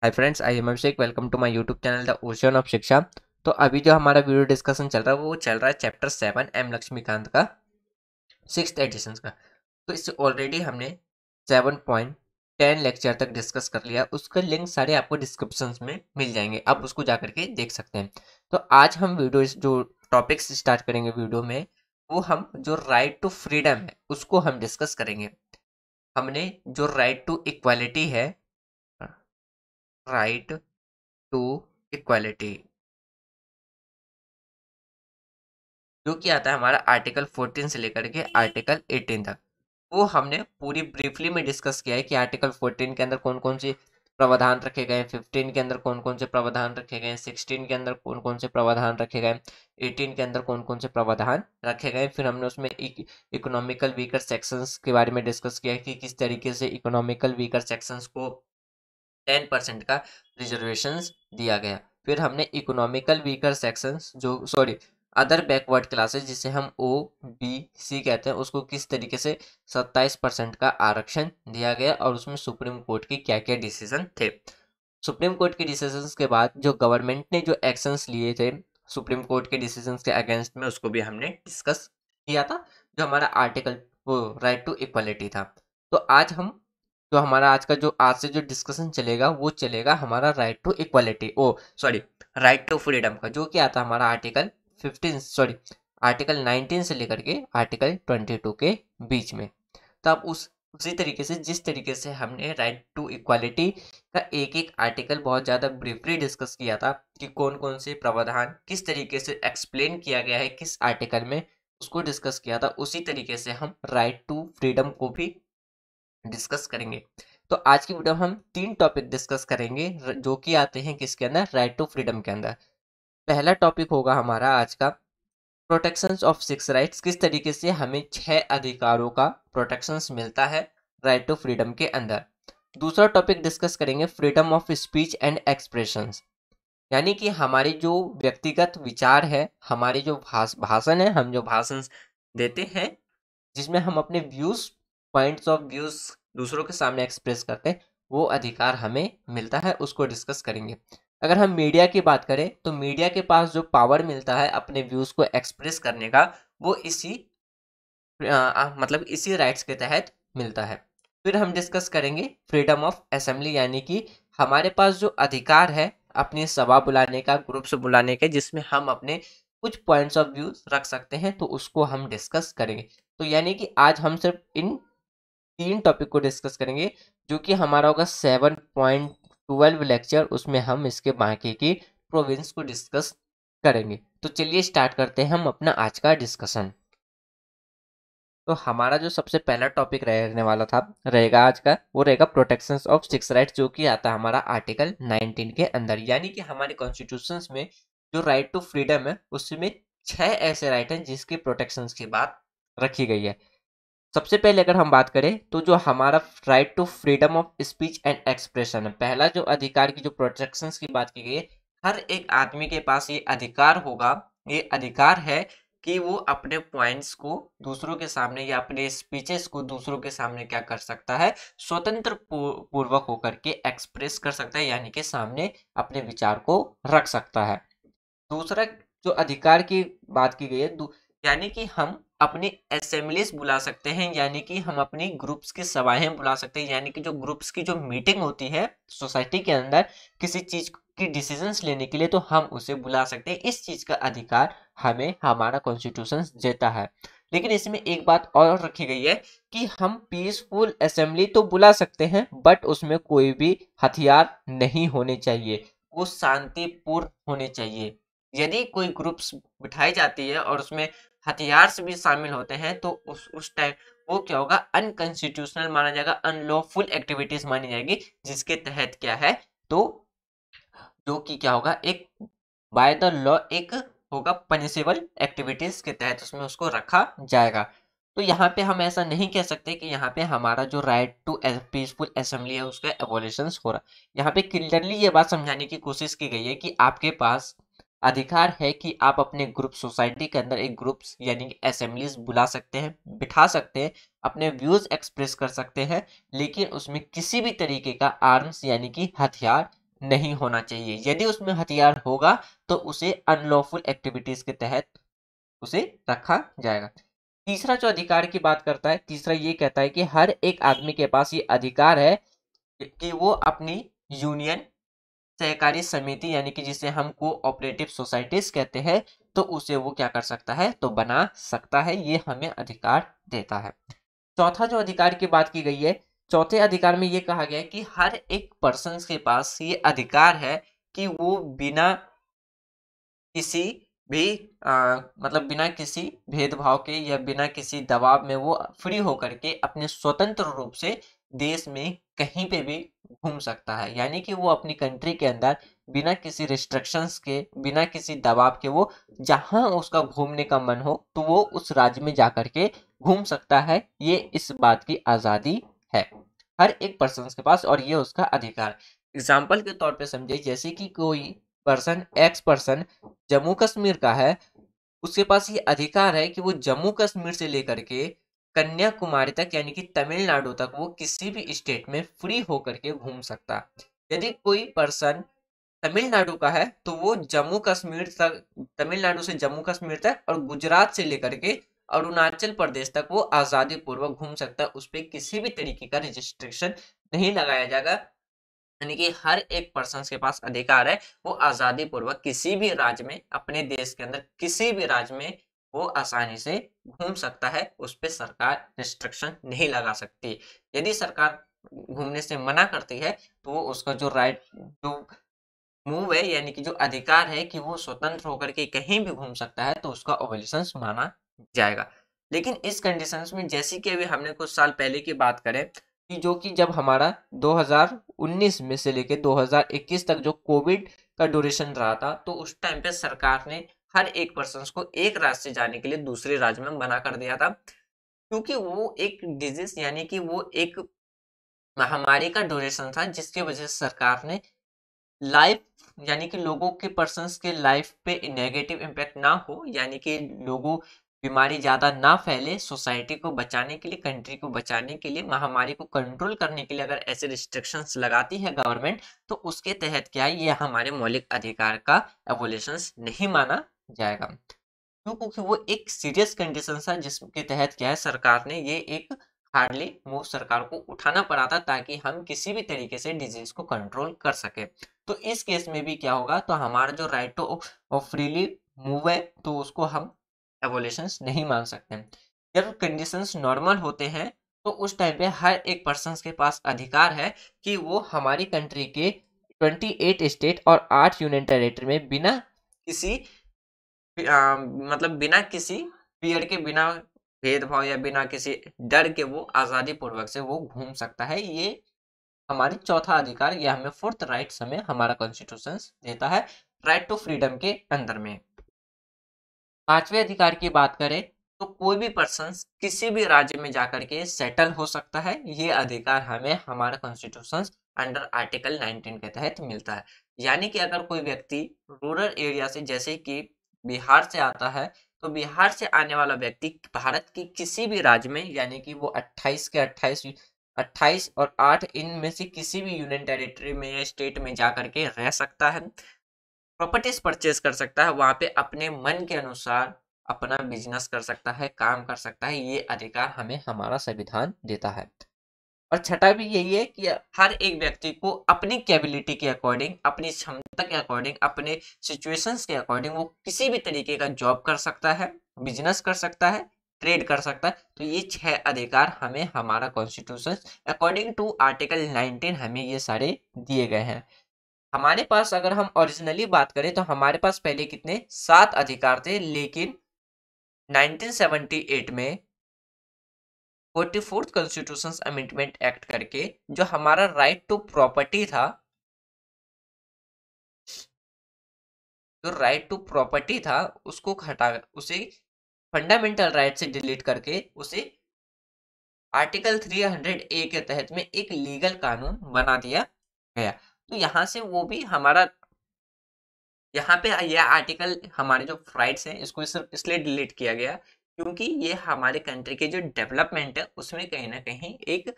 Hi friends, I am Abhishek. Welcome to my YouTube channel the ocean of Shiksha. तो अभी जो हमारा वीडियो डिस्कशन चल रहा है वो चल रहा है चैप्टर 7 एम लक्ष्मीकांत का 6th एडिशन का। तो इससे ऑलरेडी हमने 7.10 लेक्चर तक डिस्कस कर लिया। उसका लिंक सारे आपको डिस्क्रिप्शन में मिल जाएंगे, आप उसको जा करके देख सकते हैं। तो आज हम वीडियो जो टॉपिक्स स्टार्ट करेंगे वीडियो में, वो हम जो राइट टू फ्रीडम है उसको हम डिस्कस करेंगे। हमने जो राइट टू इक्वालिटी है, राइट टू इक्वालिटी, जो कि आता है हमारा आर्टिकल 14 से लेकर के आर्टिकल 18 तक, वो हमने पूरी ब्रीफली में डिस्कस किया है कि आर्टिकल 14 के अंदर कौन कौन से प्रावधान रखे गए हैं, 15 के अंदर कौन कौन से प्रावधान रखे गए हैं, 16 के अंदर कौन कौन से प्रावधान रखे गए हैं, 18 के अंदर कौन कौन से प्रावधान रखे गए हैं। फिर हमने उसमें इकोनॉमिकल वीकर सेक्शंस के बारे में डिस्कस किया है कि किस तरीके से इकोनॉमिकल वीकर सेक्शंस को 10% का रिजर्वेशन दिया गया। फिर हमने इकोनॉमिकल वीकर सेक्शंस, जो सॉरी अदर बैकवर्ड क्लासेस जिसे हम ओ बी सी कहते हैं, उसको किस तरीके से 27% का आरक्षण दिया गया और उसमें सुप्रीम कोर्ट की क्या क्या डिसीजन थे। सुप्रीम कोर्ट के डिसीजंस के बाद जो गवर्नमेंट ने जो एक्शंस लिए थे सुप्रीम कोर्ट के डिसीजंस के अगेंस्ट में, उसको भी हमने डिस्कस किया था, जो हमारा आर्टिकल वो राइट टू इक्वालिटी था। तो आज हम जो हमारा आज से जो डिस्कशन चलेगा वो चलेगा हमारा right to equality, oh sorry right to freedom का, जो कि आता है हमारा आर्टिकल 19 से लेकर के आर्टिकल 22 के बीच में। तो आप उसी तरीके से जिस तरीके से हमने राइट टू इक्वालिटी का एक एक आर्टिकल बहुत ज़्यादा ब्रीफली डिस्कस किया था कि कौन कौन से प्रावधान किस तरीके से एक्सप्लेन किया गया है किस आर्टिकल में, उसको डिस्कस किया था, उसी तरीके से हम राइट टू फ्रीडम को भी डिस्कस करेंगे। तो आज की वीडियो में हम 3 टॉपिक डिस्कस करेंगे जो कि आते हैं किसके अंदर, राइट टू फ्रीडम के अंदर। पहला टॉपिक होगा हमारा आज का प्रोटेक्शंस ऑफ 6 राइट्स, किस तरीके से हमें 6 अधिकारों का प्रोटेक्शंस मिलता है राइट टू फ्रीडम के अंदर। दूसरा टॉपिक डिस्कस करेंगे freedom of speech and expressions, यानी कि हमारी जो व्यक्तिगत विचार है, हमारी जो भाषण है, हम जो भाषण देते हैं जिसमें हम अपने व्यूज पॉइंट्स ऑफ व्यूज दूसरों के सामने एक्सप्रेस करते हैं, वो अधिकार हमें मिलता है, उसको डिस्कस करेंगे। अगर हम मीडिया की बात करें तो मीडिया के पास जो पावर मिलता है अपने व्यूज को एक्सप्रेस करने का, वो मतलब इसी राइट्स के तहत मिलता है। फिर हम डिस्कस करेंगे फ्रीडम ऑफ असेंबली, यानी कि हमारे पास जो अधिकार है अपनी सभा बुलाने का, ग्रुप्स बुलाने के, जिसमें हम अपने कुछ पॉइंट्स ऑफ व्यू रख सकते हैं, तो उसको हम डिस्कस करेंगे। तो यानी कि आज हम सिर्फ इन 3 टॉपिक को डिस्कस करेंगे, जो कि हमारा होगा 7.12 लेक्चर। उसमें हम इसके बाकी की प्रोविंस को डिस्कस करेंगे। तो चलिए स्टार्ट करते हैं हम अपना आज का डिस्कशन। तो हमारा जो सबसे पहला टॉपिक रहने वाला था रहेगा आज का, वो रहेगा प्रोटेक्शंस ऑफ 6 राइट्स, जो कि आता है हमारा आर्टिकल 19 के अंदर। यानी कि हमारे कॉन्स्टिट्यूशंस में जो राइट टू फ्रीडम है उसमें 6 ऐसे राइट हैं जिसकी प्रोटेक्शंस की बात रखी गई है। सबसे पहले अगर हम बात करें तो जो हमारा right to freedom of speech and expression है, पहला जो अधिकार की जो प्रोटेक्शंस की बात की गई है, हर एक आदमी के पास ये अधिकार होगा, ये अधिकार है कि वो अपने पॉइंट्स को दूसरों के सामने या अपने स्पीचेस को दूसरों के सामने क्या कर सकता है, स्वतंत्र पूर्वक होकर के एक्सप्रेस कर सकता है, यानी कि सामने अपने विचार को रख सकता है। दूसरा जो अधिकार की बात की गई है, यानी कि हम अपनी असेंबलीज बुला सकते हैं, यानी कि हम अपनी ग्रुप्स की सभाएं बुला सकते हैं, यानी कि जो ग्रुप्स की जो मीटिंग होती है सोसाइटी के अंदर किसी चीज की डिसीजंस लेने के लिए, तो हम उसे बुला सकते हैं। इस चीज का अधिकार हमें हमारा कॉन्स्टिट्यूशन देता है। लेकिन इसमें एक बात और रखी गई है कि हम पीसफुल असेंबली तो बुला सकते हैं, बट उसमें कोई भी हथियार नहीं होने चाहिए, वो शांतिपूर्ण होने चाहिए। यदि कोई ग्रुप्स बिठाई जाती है और उसमें हथियार से भी शामिल होते हैं, तो उस टाइम वो क्या होगा, अनकॉन्स्टिट्यूशनल माना जाएगा, अनलॉफुल एक्टिविटीज मानी जाएगी, जिसके तहत क्या है, तो जो कि क्या होगा, एक बाय द लॉ एक होगा पनिशेबल एक्टिविटीज के तहत उसमें उसको रखा जाएगा। तो यहाँ पे हम ऐसा नहीं कह सकते कि यहाँ पे हमारा जो राइट टू पीसफुल असेंबली है उसका एबोलिशन हो रहा है। यहाँ पे क्लियरली ये बात समझाने की कोशिश की गई है कि आपके पास अधिकार है कि आप अपने ग्रुप सोसाइटी के अंदर एक ग्रुप्स यानी कि असेंबलीज बुला सकते हैं, बिठा सकते हैं, अपने व्यूज एक्सप्रेस कर सकते हैं, लेकिन उसमें किसी भी तरीके का आर्म्स यानी कि हथियार नहीं होना चाहिए। यदि उसमें हथियार होगा तो उसे अनलॉफुल एक्टिविटीज के तहत उसे रखा जाएगा। तीसरा जो अधिकार की बात करता है, तीसरा ये कहता है कि हर एक आदमी के पास ये अधिकार है कि वो अपनी यूनियन, सहकारी समिति यानी कि जिसे हम कोऑपरेटिव सोसाइटीज कहते हैं, तो उसे वो क्या कर सकता है, तो बना सकता है। ये हमें अधिकार देता है। चौथा जो अधिकार की बात की गई है, चौथे अधिकार में ये कहा गया है कि हर एक पर्सन के पास ये अधिकार है कि वो बिना किसी भी मतलब बिना किसी भेदभाव के या बिना किसी दबाव में वो फ्री होकर के अपने स्वतंत्र रूप से देश में कहीं पे भी घूम सकता है। यानी कि वो अपनी कंट्री के अंदर बिना किसी रिस्ट्रिक्शंस के, बिना किसी दबाव के, वो जहां उसका घूमने का मन हो तो वो उस राज्य में जाकर के घूम सकता है। ये इस बात की आज़ादी है हर एक पर्सन के पास, और ये उसका अधिकार। एग्जाम्पल के तौर पे समझे, जैसे कि कोई person, x person Jammu Kashmir का है, उसके पास ये अधिकार है कि वो जम्मू कश्मीर से लेकर के कन्याकुमारी तक यानी कि तमिलनाडु तक वो किसी भी स्टेट में फ्री होकर के घूम सकता है। यदि कोई पर्सन तमिलनाडु का है तो वो जम्मू कश्मीर तक, तमिलनाडु से जम्मू कश्मीर तक और गुजरात से लेकर के अरुणाचल प्रदेश तक वो आज़ादी पूर्वक घूम सकता है। उस पर किसी भी तरीके का रजिस्ट्रिक्शन नहीं लगाया जाएगा। यानी कि हर एक पर्सन के पास अधिकार है वो आजादी पूर्वक किसी भी राज्य में, अपने देश के अंदर किसी भी राज्य में वो आसानी से घूम सकता है। उस पर सरकार रिस्ट्रिक्शन नहीं लगा सकती। यदि सरकार घूमने से मना करती है तो वो उसका जो राइट, जो मूव है यानी कि जो अधिकार है कि वो स्वतंत्र होकर के कहीं भी घूम सकता है, तो उसका ओबलिशंस माना जाएगा। लेकिन इस कंडीशंस में, जैसे कि अभी हमने कुछ साल पहले की बात करें कि जो कि जब हमारा 2019 में से लेके 2021 तक जो कोविड का ड्यूरेशन रहा था, तो उस टाइम पे सरकार ने हर एक पर्सन को एक राज्य से जाने के लिए दूसरे राज्य में मना कर दिया था, क्योंकि वो एक डिजीज यानी कि वो एक महामारी का ड्यूरेशन था, जिसकी वजह से सरकार ने लाइफ यानी कि लोगों के, पर्सन्स के लाइफ पे नेगेटिव इम्पैक्ट ना हो, यानी कि लोगों, बीमारी ज़्यादा ना फैले, सोसाइटी को बचाने के लिए, कंट्री को बचाने के लिए, महामारी को कंट्रोल करने के लिए अगर ऐसे रिस्ट्रिक्शंस लगाती है गवर्नमेंट, तो उसके तहत क्या है, ये हमारे मौलिक अधिकार का एवोल्यूशंस नहीं माना जाएगा। क्यों? क्योंकि वो एक सीरियस कंडीशन था जिसके तहत क्या है, सरकार ने ये एक हार्डली मूव सरकार को उठाना पड़ा था ताकि हम किसी भी तरीके से डिजीज को कंट्रोल कर सके। तो इस केस में भी क्या होगा, तो हमारा जो राइट टू फ्रीली मूव है तो उसको हम एवोल्यूशंस नहीं मान सकते। जब कंडीशंस नॉर्मल होते हैं तो उस टाइम पे हर एक पर्सन के पास अधिकार है कि वो हमारी कंट्री के 28 स्टेट और 8 यूनियन टेरिटरी में बिना किसी मतलब बिना किसी फियर के, बिना भेदभाव या बिना किसी डर के वो आज़ादी पूर्वक से वो घूम सकता है। ये हमारी चौथा अधिकार, ये हमें फोर्थ राइट्स हमें हमारा कॉन्स्टिट्यूशन देता है राइट टू फ्रीडम के अंदर में। पांचवें अधिकार की बात करें तो कोई भी पर्सन किसी भी राज्य में जाकर के सेटल हो सकता है। ये अधिकार हमें हमारा कॉन्स्टिट्यूशन अंडर आर्टिकल 19 के तहत मिलता है। यानी कि अगर कोई व्यक्ति रूरल एरिया से, जैसे कि बिहार से आता है, तो बिहार से आने वाला व्यक्ति भारत की किसी भी राज्य में, यानी कि वो 28 के 28 और 8 इनमें से किसी भी यूनियन टेरिटरी में या स्टेट में जाकर के रह सकता है, प्रॉपर्टीज परचेज कर सकता है, वहां पे अपने मन के अनुसार अपना बिजनेस कर सकता है, काम कर सकता है। ये अधिकार हमें हमारा संविधान देता है। और छठा भी यही है कि हर एक व्यक्ति को अपनी कैपेबिलिटी के अकॉर्डिंग, अपनी क्षमता के अकॉर्डिंग, अपने सिचुएशंस के अकॉर्डिंग वो किसी भी तरीके का जॉब कर सकता है, बिजनेस कर सकता है, ट्रेड कर सकता है। तो ये 6 अधिकार हमें हमारा कॉन्स्टिट्यूशन अकॉर्डिंग टू आर्टिकल 19 हमें ये सारे दिए गए हैं। हमारे पास अगर हम ओरिजिनली बात करें तो हमारे पास पहले कितने 7 अधिकार थे, लेकिन 1978 में 44th कॉन्स्टिट्यूशन अमेंडमेंट एक्ट करके जो हमारा राइट टू प्रॉपर्टी था, जो राइट टू प्रॉपर्टी था उसको हटा, उसे फंडामेंटल राइट से डिलीट करके उसे आर्टिकल 300A के तहत में एक लीगल कानून बना दिया गया। तो यहाँ से वो भी हमारा, यहाँ पे यह आर्टिकल हमारे जो राइट्स हैं इसको सिर्फ इसलिए डिलीट किया गया क्योंकि ये हमारे कंट्री के जो डेवलपमेंट है उसमें कहीं ना कहीं एक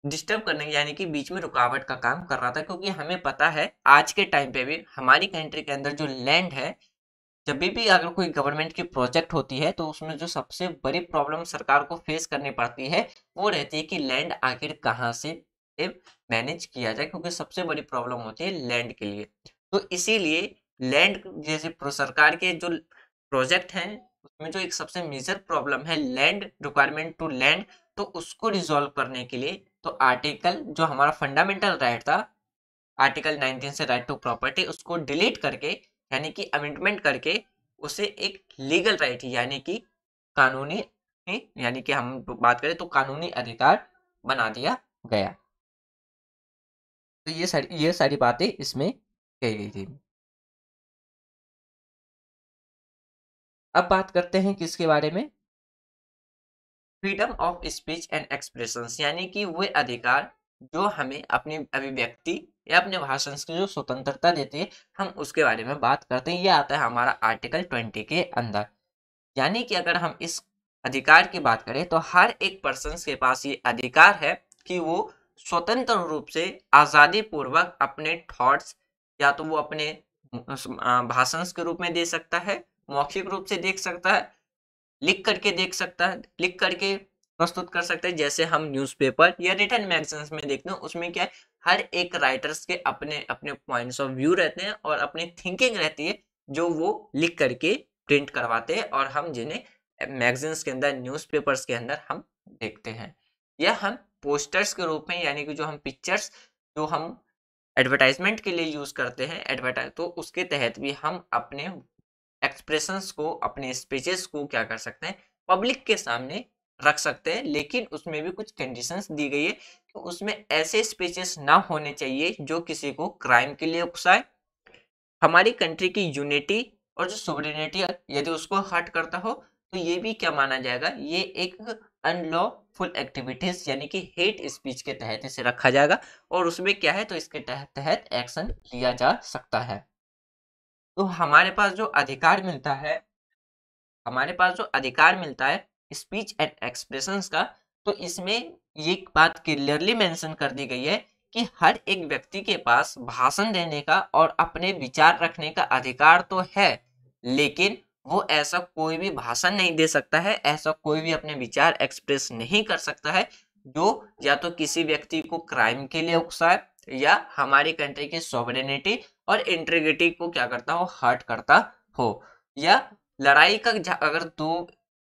डिस्टर्ब करने यानी कि बीच में रुकावट का काम कर रहा था, क्योंकि हमें पता है आज के टाइम पे भी हमारी कंट्री के अंदर जो लैंड है, जब भी अगर कोई गवर्नमेंट की प्रोजेक्ट होती है तो उसमें जो सबसे बड़ी प्रॉब्लम सरकार को फेस करनी पड़ती है वो रहती है कि लैंड आखिर कहाँ से मैनेज किया जाए, क्योंकि सबसे बड़ी प्रॉब्लम होती है लैंड के लिए। तो इसीलिए लैंड जैसे सरकार के जो प्रोजेक्ट हैं उसमें जो एक सबसे मेजर प्रॉब्लम है लैंड रिक्वायरमेंट टू लैंड, तो उसको रिजॉल्व करने के लिए तो आर्टिकल जो हमारा फंडामेंटल राइट था, आर्टिकल 19 से राइट टू प्रॉपर्टी, उसको डिलीट करके यानी कि अमेंडमेंट करके उसे एक लीगल राइट यानी कि कानूनी, यानी कि हम बात करें तो कानूनी अधिकार बना दिया गया। तो ये सारी बातें इसमें कही गई थी। अब बात करते हैं किसके बारे में, freedom of speech and expressions, यानी कि वे अधिकार जो हमें अपनी अभिव्यक्ति या अपने भाषण की जो स्वतंत्रता देती है, हम उसके बारे में बात करते हैं। ये आता है हमारा आर्टिकल 20 के अंदर। यानी कि अगर हम इस अधिकार की बात करें तो हर एक पर्सन के पास ये अधिकार है कि वो स्वतंत्र रूप से आजादी पूर्वक अपने थॉट्स या तो वो अपने भाषण के रूप में दे सकता है, मौखिक रूप से देख सकता है, लिख करके देख सकता है, लिख करके प्रस्तुत कर सकता है। जैसे हम न्यूज़पेपर या रिटन मैगजीन्स में देखते हैं उसमें क्या है, हर एक राइटर्स के अपने अपने पॉइंट्स ऑफ व्यू रहते हैं और अपनी थिंकिंग रहती है जो वो लिख करके प्रिंट करवाते हैं और हम जिन्हें मैगजीन्स के अंदर न्यूज़पेपर्स के अंदर हम देखते हैं। या हम पोस्टर्स के रूप में यानी कि जो हम पिक्चर्स जो हम एडवर्टाइजमेंट के लिए यूज करते हैं एडवर्टाइज, तो उसके तहत भी हम अपने एक्सप्रेशंस को अपने स्पीचेस को क्या कर सकते हैं, पब्लिक के सामने रख सकते हैं। लेकिन उसमें भी कुछ कंडीशंस दी गई है कि उसमें ऐसे स्पीचेस ना होने चाहिए जो किसी को क्राइम के लिए उकसाए, हमारी कंट्री की यूनिटी और जो सोवरेनिटी यदि उसको हर्ट करता हो तो ये भी क्या माना जाएगा, ये एक अनलॉफुल एक्टिविटीज यानी कि हेट स्पीच के तहत इसे रखा जाएगा और उसमें क्या है तो इसके तहत एक्शन लिया जा सकता है। तो हमारे पास जो अधिकार मिलता है स्पीच एंड एक्सप्रेशंस का, तो इसमें ये बात क्लियरली मेंशन कर दी गई है कि हर एक व्यक्ति के पास भाषण देने का और अपने विचार रखने का अधिकार तो है, लेकिन वो ऐसा कोई भी भाषण नहीं दे सकता है, ऐसा कोई भी अपने विचार एक्सप्रेस नहीं कर सकता है जो या तो किसी व्यक्ति को क्राइम के लिए उकसाए या हमारी कंट्री की सॉवरेनिटी और इंटीग्रिटी को क्या करता हो, हर्ट करता हो, या लड़ाई का अगर दो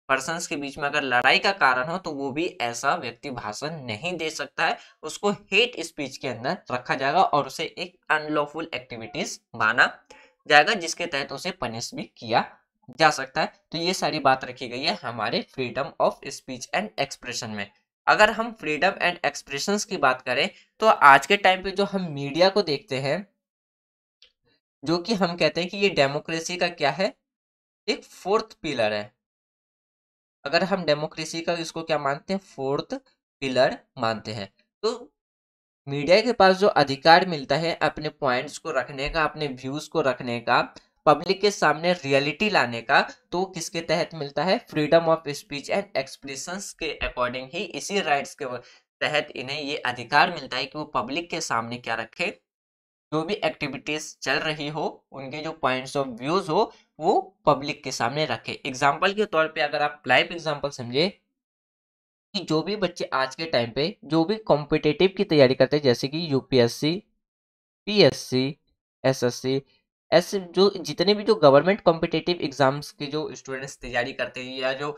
पर्सन्स के बीच में अगर लड़ाई का कारण हो तो वो भी ऐसा व्यक्ति भाषण नहीं दे सकता है, उसको हेट स्पीच के अंदर रखा जाएगा और उसे एक अनलॉफुल एक्टिविटीज माना जाएगा जिसके तहत उसे पनिश भी किया जा सकता है। तो ये सारी बात रखी गई है हमारे freedom of speech and expression में। अगर हम फ्रीडम एंड एक्सप्रेशंस की बात करें तो आज के टाइम पे जो हम मीडिया को देखते हैं, जो कि हम कहते हैं कि ये डेमोक्रेसी का क्या है, एक फोर्थ पिलर है। अगर हम डेमोक्रेसी का इसको क्या मानते हैं, फोर्थ पिलर मानते हैं। तो मीडिया के पास जो अधिकार मिलता है अपने पॉइंट्स को रखने का, अपने व्यूज को रखने का, पब्लिक के सामने रियलिटी लाने का, तो किसके तहत मिलता है, freedom of speech and expressions के अकॉर्डिंग ही, इसी राइट्स के तहत इन्हें ये अधिकार मिलता है कि वो पब्लिक के सामने क्या रखे, जो भी एक्टिविटीज चल रही हो, उनके जो पॉइंट्स ऑफ व्यूज हो वो पब्लिक के सामने रखे। एग्जाम्पल के तौर पे अगर आप लाइव एग्जाम्पल समझे कि जो भी बच्चे आज के टाइम पे जो भी कॉम्पिटेटिव की तैयारी करते हैं, जैसे कि यूपीएससी, पीएससी, एसएससी, ऐसे जो जितने भी जो गवर्नमेंट कॉम्पिटेटिव एग्जाम्स के जो स्टूडेंट्स तैयारी करते हैं, या जो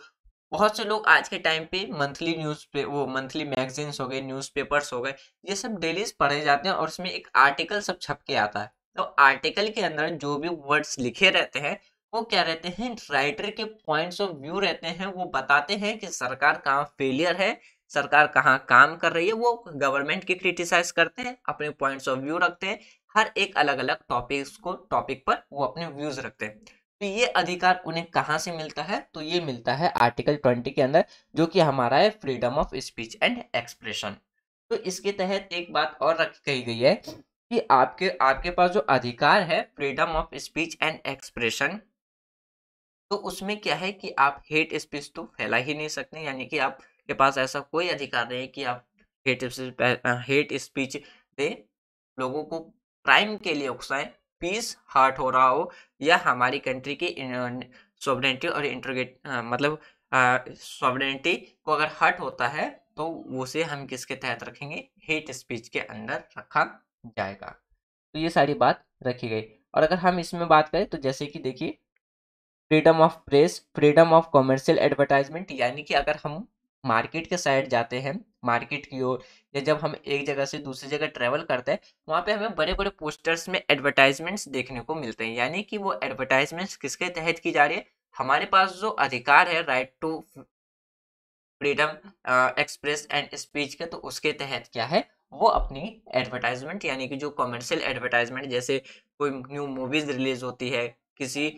बहुत से लोग आज के टाइम पे मंथली न्यूज पे वो मंथली मैगजीन्स हो गए, न्यूज़पेपर्स हो गए, ये सब डेली पढ़े जाते हैं और उसमें एक आर्टिकल सब छप के आता है। तो आर्टिकल के अंदर जो भी वर्ड्स लिखे रहते हैं वो क्या रहते हैं, राइटर के पॉइंट्स ऑफ व्यू रहते हैं, वो बताते हैं कि सरकार कहाँ फेलियर है, सरकार कहाँ काम कर रही है, वो गवर्नमेंट की क्रिटिसाइज करते हैं, अपने पॉइंट्स ऑफ व्यू रखते हैं, हर एक अलग अलग टॉपिक पर वो अपने व्यूज रखते हैं। तो ये अधिकार उन्हें कहाँ से मिलता है, तो ये मिलता है आर्टिकल 20 के अंदर, जो कि हमारा है freedom of speech and expression. तो इसके तहत एक बात और रखी कही गई है कि आपके आपके पास जो अधिकार है freedom of speech and expression, तो उसमें क्या है कि आप हेट स्पीच तो फैला ही नहीं सकते, यानी कि आपके पास ऐसा कोई अधिकार नहीं है कि आप हेट स्पीच दे, लोगों को क्राइम के लिए उकसाएं, पीस हार्ट हो रहा हो, या हमारी कंट्री की सॉवरेनिटी और इंट्रोगेट मतलब सॉवरेनिटी को अगर हर्ट होता है तो उसे हम किसके तहत रखेंगे, हेट स्पीच के अंदर रखा जाएगा। तो ये सारी बात रखी गई। और अगर हम इसमें बात करें तो जैसे कि देखिए, freedom of press, freedom of commercial advertisement, यानी कि अगर हम मार्केट के साइड जाते हैं, मार्केट की ओर, या जब हम एक जगह से दूसरी जगह ट्रेवल करते हैं, वहाँ पे हमें बड़े बड़े पोस्टर्स में एडवर्टाइजमेंट्स देखने को मिलते हैं, यानी कि वो एडवर्टाइजमेंट्स किसके तहत की जा रही है, हमारे पास जो अधिकार है right to freedom express and speech के, तो उसके तहत क्या है, वो अपनी एडवर्टाइजमेंट यानी कि जो कॉमर्शियल एडवर्टाइजमेंट, जैसे कोई न्यू मूवीज रिलीज होती है, किसी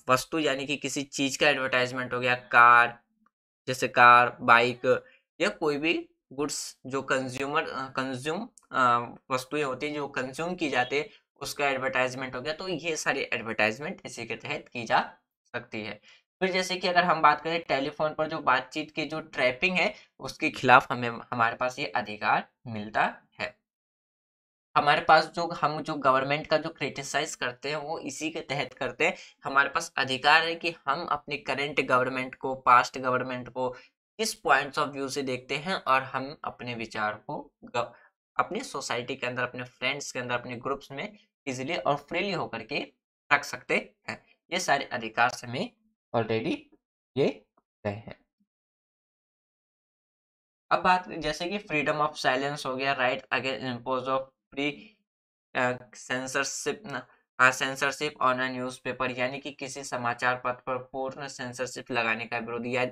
वस्तु यानी कि किसी चीज का एडवर्टाइजमेंट हो गया, कार, जैसे कार, बाइक, या कोई भी गुड्स जो कंज्यूम वस्तुएं होती है जो कंज्यूम की जाती है, उसका एडवर्टाइजमेंट हो गया, तो ये सारी एडवर्टाइजमेंट इसी के तहत की जा सकती है। फिर जैसे कि अगर हम बात करें टेलीफोन पर जो बातचीत की जो ट्रैपिंग है, उसके खिलाफ हमें हमारे पास ये अधिकार मिलता है। हमारे पास जो हम जो गवर्नमेंट का जो क्रिटिसाइज करते हैं वो इसी के तहत करते हैं। हमारे पास अधिकार है कि हम अपनी करंट गवर्नमेंट को, पास्ट गवर्नमेंट को किस पॉइंट्स ऑफ व्यू से देखते हैं, और हम अपने विचार को अपनी सोसाइटी के अंदर, अपने फ्रेंड्स के अंदर, अपने ग्रुप्स में इजीली और फ्रीली होकर के रख सकते हैं। ये सारे अधिकार से हमें ऑलरेडी ये गए हैं। अब बात जैसे कि फ्रीडम ऑफ साइलेंस हो गया, right against impose of free censorship, censorship on a newspaper, यानी कि किसी समाचार पत्र पर पूर्ण सेंसरशिप लगाने का विरोध, या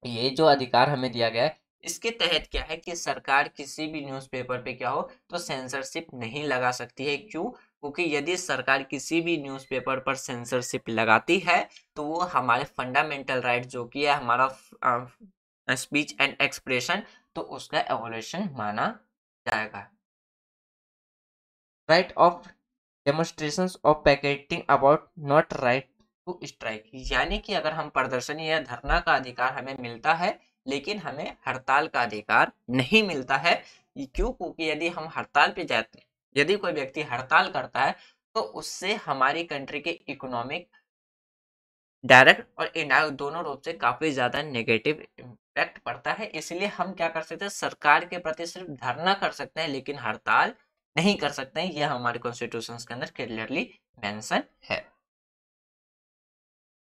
ये जो अधिकार हमें दिया गया है, इसके तहत क्या है कि सरकार किसी भी न्यूज़पेपर पे क्या हो तो सेंसरशिप नहीं लगा सकती है। क्यों? क्योंकि यदि सरकार किसी भी न्यूज़पेपर पर सेंसरशिप लगाती है तो वो हमारे फंडामेंटल राइट जो कि है हमारा स्पीच एंड एक्सप्रेशन, तो उसका एवोल्यूशन माना जाएगा। Right of demonstrations of picketing about not right to strike, यानी कि अगर हम प्रदर्शन या धरना का अधिकार हमें मिलता है, लेकिन हमें हड़ताल का अधिकार नहीं मिलता है। क्यों? क्योंकि यदि हम हड़ताल पे जाते हैं, यदि कोई व्यक्ति हड़ताल करता है, तो उससे हमारी कंट्री के इकोनॉमिक डायरेक्ट और इनडायरेक्ट दोनों रूप से काफी ज्यादा नेगेटिव इम्पैक्ट पड़ता है। इसलिए हम क्या कर सकते हैं, सरकार के प्रति सिर्फ धरना कर सकते हैं, लेकिन हड़ताल नहीं कर सकते हैं। यह हमारे कॉन्स्टिट्यूशन के अंदर क्लियरली मेंशन है।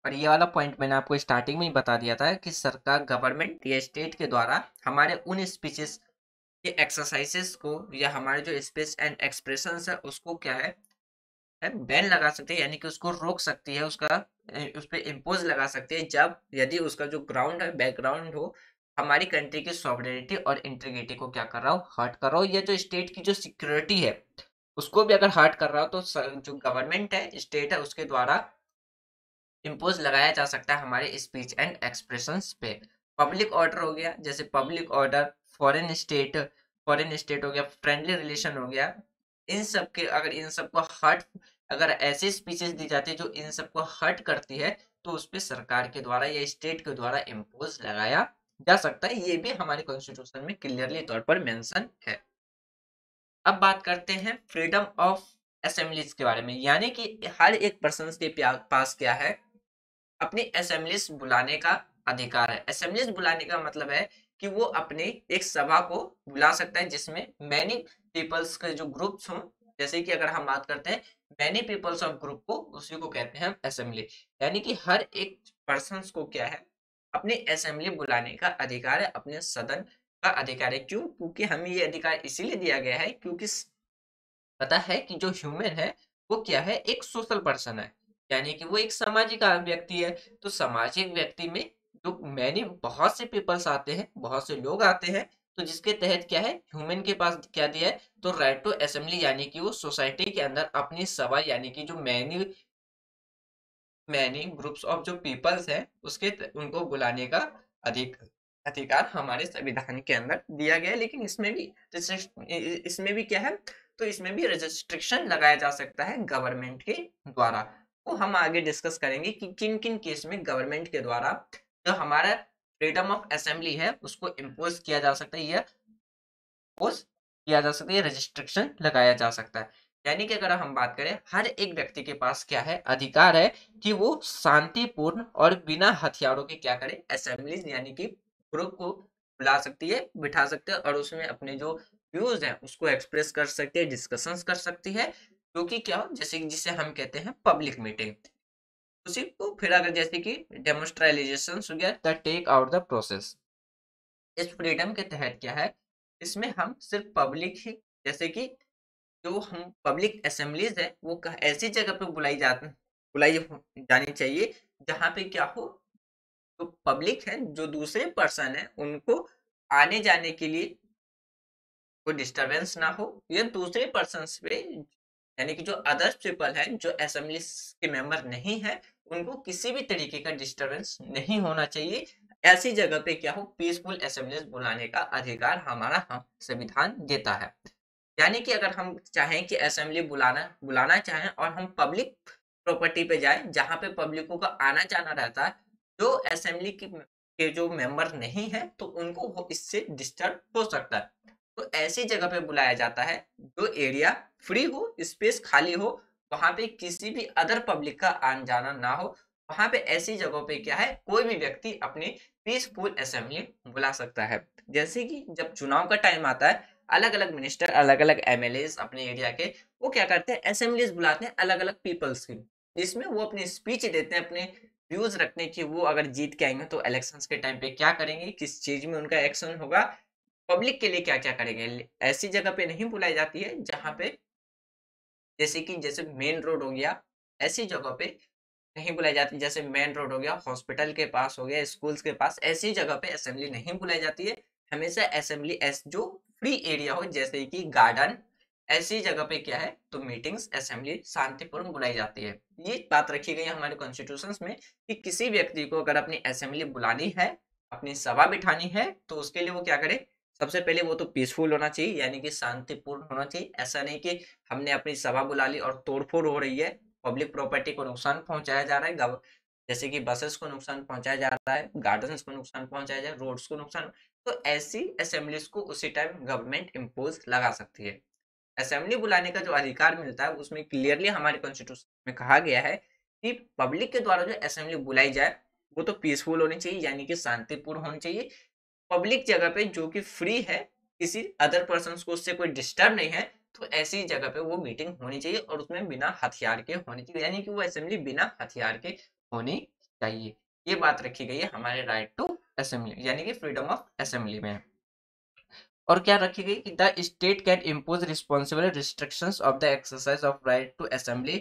और ये वाला पॉइंट मैंने आपको स्टार्टिंग में ही बता दिया था कि सरकार, गवर्नमेंट या स्टेट के द्वारा हमारे उन स्पीचेस के एक्सरसाइजेस को, या हमारे जो स्पीच एंड एक्सप्रेशंस है उसको क्या है बैन लगा सकती है, यानी कि उसको रोक सकती है, उसका उस पर इम्पोज लगा सकती है, जब यदि उसका जो ग्राउंड है, बैकग्राउंड हो, हमारी कंट्री की सॉवरेनिटी और इंटीग्रिटी को क्या कर रहा हो, हर्ट कर रहा हो, या जो स्टेट की जो सिक्योरिटी है उसको भी अगर हर्ट कर रहा हो, तो जो गवर्नमेंट है, स्टेट है, उसके द्वारा इम्पोज लगाया जा सकता है हमारे स्पीच एंड एक्सप्रेशंस पे। पब्लिक ऑर्डर हो गया, जैसे पब्लिक ऑर्डर, फॉरेन स्टेट हो गया, फ्रेंडली रिलेशन हो गया, इन सब के अगर इन सबको हर्ट, अगर ऐसी स्पीचेस दी जाती है जो इन सबको हर्ट करती है, तो उस पर सरकार के द्वारा या स्टेट के द्वारा इम्पोज लगाया जा सकता है। ये भी हमारे कॉन्स्टिट्यूशन में क्लियरली तौर पर मेंशन है। अब बात करते हैं फ्रीडम ऑफ असेंबलीज के बारे में, यानी कि हर एक पर्सन के पास क्या है, अपनी असेंबलीज बुलाने का अधिकार है। असेंबलीज बुलाने का मतलब है कि वो अपने एक सभा को बुला सकता है जिसमें मैनी पीपल्स के जो ग्रुप्स हों, जैसे कि अगर हम बात करते हैं मैनी पीपल्स ऑफ ग्रुप को, उसी को कहते हैं असेंबली। यानी कि हर एक पर्सन को क्या है, अपनी असेंबली बुलाने का अधिकार है, अपने सदन का अधिकार है। क्यों? क्योंकि हमें ये अधिकार इसीलिए दिया गया है क्योंकि पता है कि जो ह्यूमन है वो क्या है, एक सोशल पर्सन है, यानी कि वो एक सामाजिक व्यक्ति है। तो सामाजिक व्यक्ति में जो मैंने बहुत से पीपल्स आते हैं, बहुत से लोग आते हैं, तो जिसके तहत क्या है, ह्यूमन के पास क्या दिया है, तो राइट टू असेंबली, यानी कि वो सोसाइटी के अंदर अपनी सभा, यानी कि जो मैनी मैनी ग्रुप्स ऑफ जो पीपल्स हैं उसके उनको बुलाने का अधिक अधिकार हमारे संविधान के अंदर दिया गया है। लेकिन इसमें भी क्या है, तो इसमें भी रेस्ट्रिक्शन लगाया जा सकता है गवर्नमेंट के द्वारा। वो हम आगे डिस्कस करेंगे कि किन किन केस में गवर्नमेंट के द्वारा जो हमारा फ्रीडम ऑफ असेंबली है उसको इम्पोज किया जा सकता है, या इम्पोज किया जा सकता है, रेस्ट्रिक्शन लगाया जा सकता है। यानी कि अगर हम बात करें, हर एक व्यक्ति के पास क्या है, अधिकार है कि वो शांतिपूर्ण और बिना हथियारों के क्या करे, असेंबलीज यानी कि ग्रुप को बुला सकती है, बिठा सकते हैं और उसमें अपने जो व्यूज हैं उसको एक्सप्रेस कर सकती है, डिस्कशंस कर सकती है, जो कि क्या हो, जैसे जिसे हम कहते हैं पब्लिक मीटिंग। उसी को फिर अगर जैसे कि डेमोस्ट्रेलाइजेशन हो गया, the take out the process. इस फ्रीडम के तहत क्या है, इसमें हम सिर्फ पब्लिक ही, जैसे कि जो हम पब्लिक असेंबलीज है वो ऐसी जगह पे बुलाई जानी चाहिए जहाँ पे क्या हो, जो पब्लिक है, जो दूसरे पर्सन है, उनको आने जाने के लिए कोई डिस्टरबेंस ना हो, या दूसरे पर्सन पे यानी कि जो अदर्स पीपल हैं जो असेंबली के मेंबर नहीं है, उनको किसी भी तरीके का डिस्टरबेंस नहीं होना चाहिए। ऐसी जगह पे क्या हो, पीसफुल असेंबलीज बुलाने का अधिकार हमारा हम संविधान देता है। यानी कि अगर हम चाहें कि असेंबली बुलाना बुलाना चाहें और हम पब्लिक प्रॉपर्टी पे जाएं जहां पे पब्लिकों का आना जाना रहता है, जो असेंबली के जो मेंबर नहीं है तो उनको वो इससे डिस्टर्ब हो सकता है। तो ऐसी जगह पे बुलाया जाता है जो एरिया फ्री हो, स्पेस खाली हो, वहां पे किसी भी अदर पब्लिक का आना जाना ना हो। वहां पे ऐसी जगहों पे क्या है, कोई भी व्यक्ति अपनी पीसफुल असेंबली बुला सकता है। जैसे कि जब चुनाव का टाइम आता है, अलग अलग मिनिस्टर, अलग अलग एमएलए अपने एरिया के, वो क्या करते हैं, असेंबलीज बुलाते हैं अलग अलग पीपल्स की, जिसमें वो अपनी स्पीच देते हैं, अपने व्यूज रखने की, वो अगर जीत के आएंगे तो इलेक्शंस के टाइम पे क्या करेंगे, किस चीज में उनका एक्शन होगा, पब्लिक के लिए क्या क्या करेंगे। ऐसी जगह पे नहीं बुलाई जाती है जहां पे जैसे कि जैसे मेन रोड हो गया, ऐसी जगह पे नहीं बुलाई जाती, जैसे मेन रोड हो गया, हॉस्पिटल के पास हो गया, स्कूल्स के पास, ऐसी जगह पे असेंबली नहीं बुलाई जाती है। हमेशा असेंबली जो फ्री एरिया हो, जैसे कि गार्डन, ऐसी जगह पे क्या है, तो मीटिंग्स असेंबली शांतिपूर्ण बुलाई जाती है। ये बात रखी गई है हमारे कॉन्स्टिट्यूशन में कि किसी व्यक्ति को अगर अपनी असेंबली बुलानी है, अपनी सभा बिठानी है, तो उसके लिए वो क्या करे, सबसे पहले वो तो पीसफुल होना चाहिए, यानी कि शांतिपूर्ण होना चाहिए। ऐसा नहीं कि हमने अपनी सभा बुला ली और तोड़फोड़ हो रही है, पब्लिक प्रॉपर्टी को नुकसान पहुंचाया जा रहा है, जैसे कि बसेस को नुकसान पहुंचाया जा रहा है, गार्डन्स को नुकसान पहुंचाया जा रहा है, रोड्स को नुकसान, तो ऐसी असेंबलीज को उसी टाइम गवर्नमेंट इम्पोज लगा सकती है। असेंबली बुलाने का जो अधिकार मिलता है उसमें क्लियरली हमारे कॉन्स्टिट्यूशन में कहा गया है कि पब्लिक के द्वारा जो असेंबली बुलाई जाए वो तो पीसफुल होनी चाहिए, यानी कि शांतिपूर्ण होनी चाहिए। पब्लिक जगह पे जो कि फ्री है, किसी अदर पर्सन को उससे कोई डिस्टर्ब नहीं है, तो ऐसी जगह पे वो मीटिंग होनी चाहिए और उसमें बिना हथियार के होनी चाहिए, यानी कि वो असेंबली बिना हथियार के होनी चाहिए। ये बात रखी गई है हमारे राइट टू असेंबली यानी कि फ्रीडम ऑफ असेंबली में। और क्या रखी गई कि the state can impose responsible restrictions of the exercise of right to assembly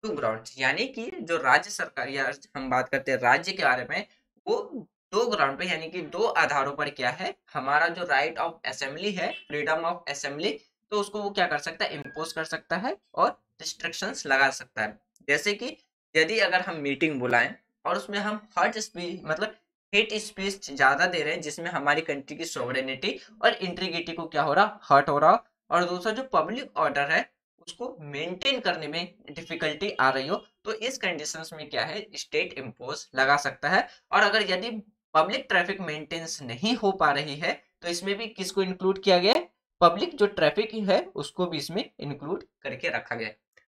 to ground, यानी कि जो राज्य सरकार, या हम बात करते हैं राज्य के बारे में, वो दो ग्राउंड पे यानी कि दो आधारों पर क्या है, हमारा जो राइट ऑफ असेंबली है, फ्रीडम ऑफ असेंबली, तो उसको वो क्या कर सकता है, इम्पोज कर सकता है और रिस्ट्रिक्शंस लगा सकता है। जैसे कि यदि अगर हम मीटिंग बुलाएं और उसमें हम हर्ट स्पीच मतलब हेट स्पीच ज्यादा दे रहे हैं, जिसमें हमारी कंट्री की सोवरेनिटी और इंटीग्रिटी को क्या हो रहा, हर्ट हो रहा, और दूसरा जो पब्लिक ऑर्डर है उसको मेंटेन करने में डिफिकल्टी आ रही हो, तो इस कंडीशंस में क्या है, स्टेट इम्पोज लगा सकता है। और अगर यदि पब्लिक ट्रैफिक मेंटेनेंस नहीं हो पा रही है, तो इसमें भी किसको इंक्लूड किया गया है, पब्लिक जो ट्रैफिक है उसको भी इसमें इंक्लूड करके रखा गया है।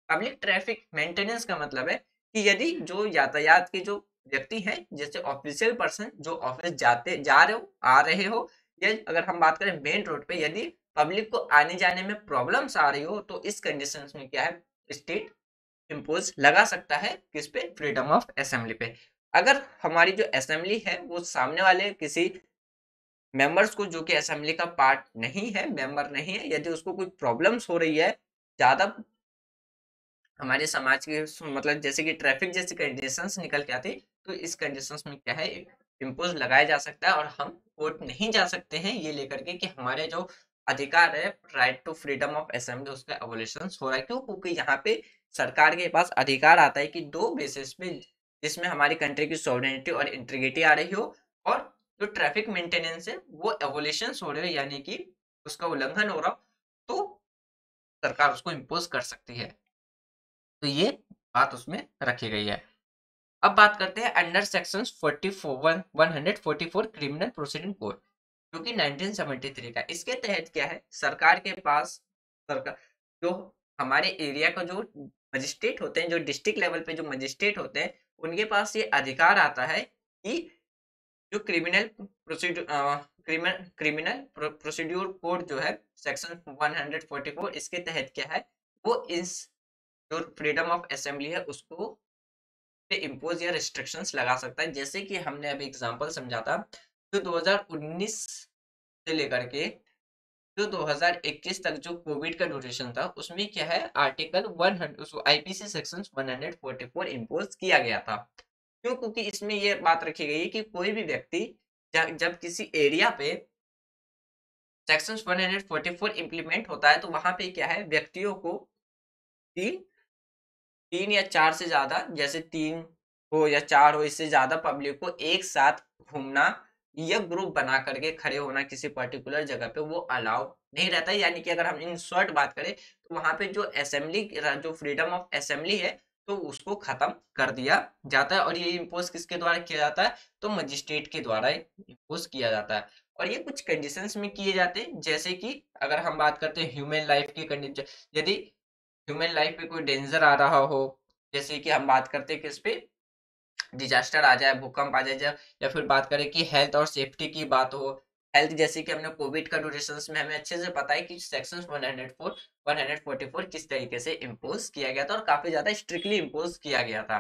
पब्लिक ट्रैफिक मेंटेनेंस का मतलब है कि यदि जो यातायात के जो व्यक्ति हैं, जैसे ऑफिशियल पर्सन जो ऑफिस जाते जा रहे हो, आ रहे हो, या अगर हम बात करें मेन रोड पे, यदि पब्लिक को आने जाने में प्रॉब्लम्स आ रही हो, तो इस कंडीशंस में क्या है, स्टेट इम्पोज लगा सकता है किस पे, फ्रीडम ऑफ असेंबली पे। अगर हमारी जो असेंबली है वो सामने वाले किसी मेंबर्स को, जो कि असेंबली का पार्ट नहीं है, मेंबर नहीं है, यदि उसको कोई प्रॉब्लम्स हो रही है, ज्यादा हमारे समाज के मतलब जैसे कि ट्रैफिक जैसी कंडीशंस निकल के आती, तो इस कंडीशंस में क्या है, इम्पोज लगाया जा सकता है और हम कोर्ट नहीं जा सकते हैं ये लेकर के कि हमारे जो अधिकार है, right to freedom of assembly, उसका एबोलिशन हो रहा है। क्यों? क्योंकि यहाँ पे सरकार के पास अधिकार आता है कि दो बेसिस पे, जिसमें हमारी कंट्री की सॉवरेनिटी और इंटीग्रिटी आ रही हो, और जो ट्रैफिक मेंटेनेंस है वो एबोलिशन हो रहे हो, यानी कि उसका उल्लंघन हो रहा हो, तो सरकार उसको इम्पोज कर सकती है। तो ये बात उसमें रखी गई है। अब बात करते हैं under section 44 144 criminal proceeding code. जो कि 1973 का। इसके तहत क्या है, सरकार के पास, सरकार जो हमारे एरिया का जो मजिस्ट्रेट होते हैं, जो डिस्ट्रिक्ट लेवल पे जो मजिस्ट्रेट होते हैं, उनके पास ये अधिकार आता है कि जो क्रिमिनल प्रोसीड्यूर कोड जो है सेक्शन 144, इसके तहत क्या है, वो इस जो फ्रीडम ऑफ असेंबली है उसको पे इम्पोज या रिस्ट्रिक्शंस लगा सकता है। जैसे कि हमने अभी एग्जांपल समझा था, जो 2019 से लेकर के जो 2021 तक जो कोविड का ड्यूरेशन था, उसमें क्या है, आर्टिकल 100 आईपीसी सेक्शन 144 इम्पोज किया गया था। क्यों? क्योंकि इसमें ये बात रखी गई है कि कोई भी व्यक्ति जब किसी एरिया पे सेक्शन 144 इम्प्लीमेंट होता है, तो वहां पे क्या है, व्यक्तियों को तीन 3 या 4 से ज़्यादा, जैसे 3 हो या 4 हो, इससे ज़्यादा पब्लिक को एक साथ घूमना या ग्रुप बना करके खड़े होना किसी पर्टिकुलर जगह पे, वो अलाउ नहीं रहता है। यानी कि अगर हम इन शॉर्ट बात करें, तो वहाँ पे जो असेंबली, जो फ्रीडम ऑफ असेंबली है, तो उसको खत्म कर दिया जाता है। और ये इम्पोज किसके द्वारा किया जाता है, तो मजिस्ट्रेट के द्वारा इम्पोज किया जाता है। और ये कुछ कंडीशंस में किए जाते हैं, जैसे कि अगर हम बात करते हैं ह्यूमन लाइफ की कंडीशन, यदि ह्यूमन लाइफ पे कोई डेंजर आ रहा हो, जैसे कि हम बात करते हैं किस पे, डिजास्टर आ जाए, भूकंप आ जाए, या फिर बात करें कि हेल्थ और सेफ्टी की बात हो, हेल्थ जैसे कि हमने कोविड का ड्यूरेशन में हमें अच्छे से पता है कि सेक्शन 144 किस तरीके से इम्पोज किया गया था और काफी ज्यादा स्ट्रिक्टली इम्पोज किया गया था।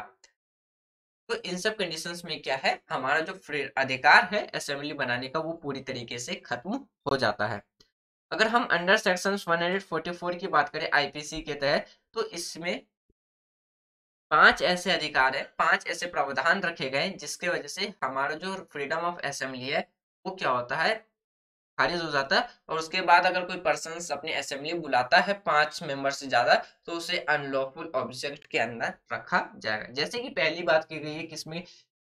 तो इन सब कंडीशंस में क्या है, हमारा जो अधिकार है असेंबली बनाने का, वो पूरी तरीके से खत्म हो जाता है। अगर हम अंडर सेक्शन 144 की बात करें आईपीसी के तहत, तो इसमें 5 ऐसे अधिकार है, 5 ऐसे प्रावधान रखे गए हैं, जिसके वजह से हमारा जो फ्रीडम ऑफ असेंबली है, वो क्या होता है, खारिज हो जाता है। और उसके बाद अगर कोई पर्सन अपनी असेंबली बुलाता है 5 मेंबर से ज्यादा, तो उसे अनलॉफुल ऑब्जेक्ट के अंदर रखा जाएगा। जैसे कि पहली बात की गई है किसमें,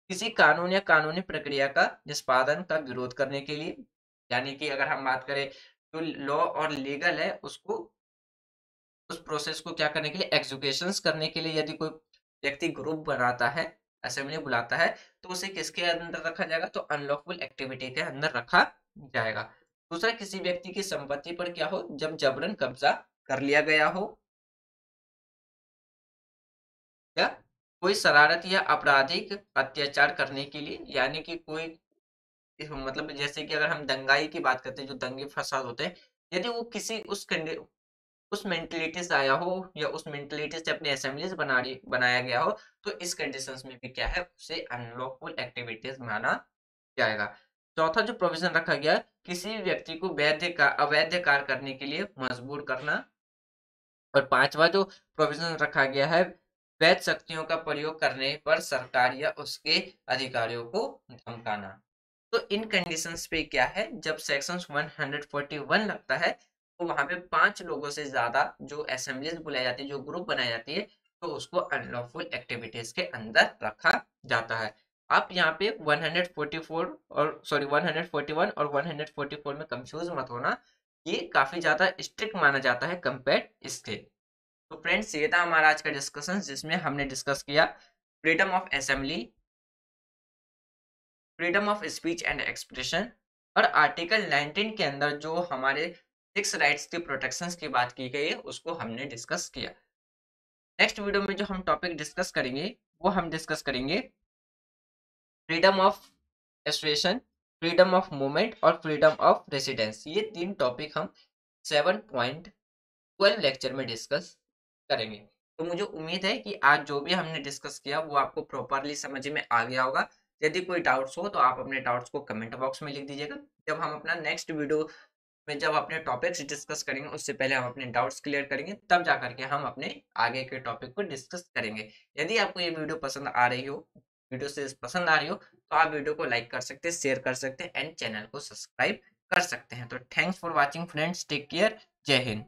किसी कानून या कानूनी प्रक्रिया का निष्पादन का विरोध करने के लिए, यानी कि अगर हम बात करें जो लॉ और लीगल है, उसको उस प्रोसेस को क्या करने के लिए, एग्जीक्यूशंस करने के लिए, यदि कोई व्यक्ति ग्रुप बनाता है, असेंबली बुलाता है, तो उसे किसके अंदर रखा जाएगा, तो अनलॉफुल एक्टिविटी के अंदर रखा जाएगा। दूसरा, किसी व्यक्ति की संपत्ति पर क्या हो, जब जबरन कब्जा कर लिया गया हो, या कोई शरारत या आपराधिक अत्याचार करने के लिए, यानी कि कोई, मतलब जैसे कि अगर हम दंगाई की बात करते हैं, जो दंगे फसाद होते हैं, यदि वो किसी उस मेंटेलिटी से आया हो, या उस मेंटेलिटी से अपनी असेंबलीज बनाया गया हो, तो इस कंडीशंस में भी क्या है, उसे अनलॉफुल एक्टिविटीज माना जाएगा। चौथा जो प्रोविजन रखा गया, किसी भी व्यक्ति को अवैध कार्य करने के लिए मजबूर करना। और पांचवा जो प्रोविजन रखा गया है, वैध शक्तियों का प्रयोग करने पर सरकार या उसके अधिकारियों को धमकाना। तो इन कंडीशंस पे क्या है, जब सेक्शन 141 लगता है, तो वहां पे 5 लोगों से ज्यादा जो असेंबलीज बुलाई जाती है, जो ग्रुप बनाई जाती है, तो उसको अनलॉफुल एक्टिविटीज के अंदर रखा जाता है। आप यहाँ पे 144 और सॉरी 141 और 144 में कंफ्यूज मत होना, ये काफी ज्यादा स्ट्रिक्ट माना जाता है कंपेयर इसके। तो फ्रेंड्स, ये था हमारा आज का डिस्कशन, जिसमें हमने डिस्कस किया freedom of assembly, freedom of speech and expression, और आर्टिकल 19 के अंदर जो हमारे 6 राइट्स की प्रोटेक्शंस की बात की गई है, उसको हमने डिस्कस किया। नेक्स्ट वीडियो में जो हम टॉपिक डिस्कस करेंगे, वो हम डिस्कस करेंगे freedom of association, freedom of movement और फ्रीडम ऑफ रेसिडेंस। ये 3 टॉपिक हम 7.12 लेक्चर में डिस्कस करेंगे। तो मुझे उम्मीद है कि आज जो भी हमने डिस्कस किया, वो आपको प्रॉपरली समझ में आ गया होगा। यदि कोई डाउट्स हो, तो आप अपने डाउट्स को कमेंट बॉक्स में लिख दीजिएगा। जब हम अपना नेक्स्ट वीडियो में जब अपने टॉपिक्स डिस्कस करेंगे, उससे पहले हम अपने डाउट्स क्लियर करेंगे, तब जा करके हम अपने आगे के टॉपिक को डिस्कस करेंगे। यदि आपको ये वीडियो पसंद आ रही हो, वीडियो से पसंद आ रही हो, तो आप वीडियो को लाइक कर सकते हैं, शेयर कर सकते हैं, एंड चैनल को सब्सक्राइब कर सकते हैं। तो thanks for watching friends, take care, जय हिंद।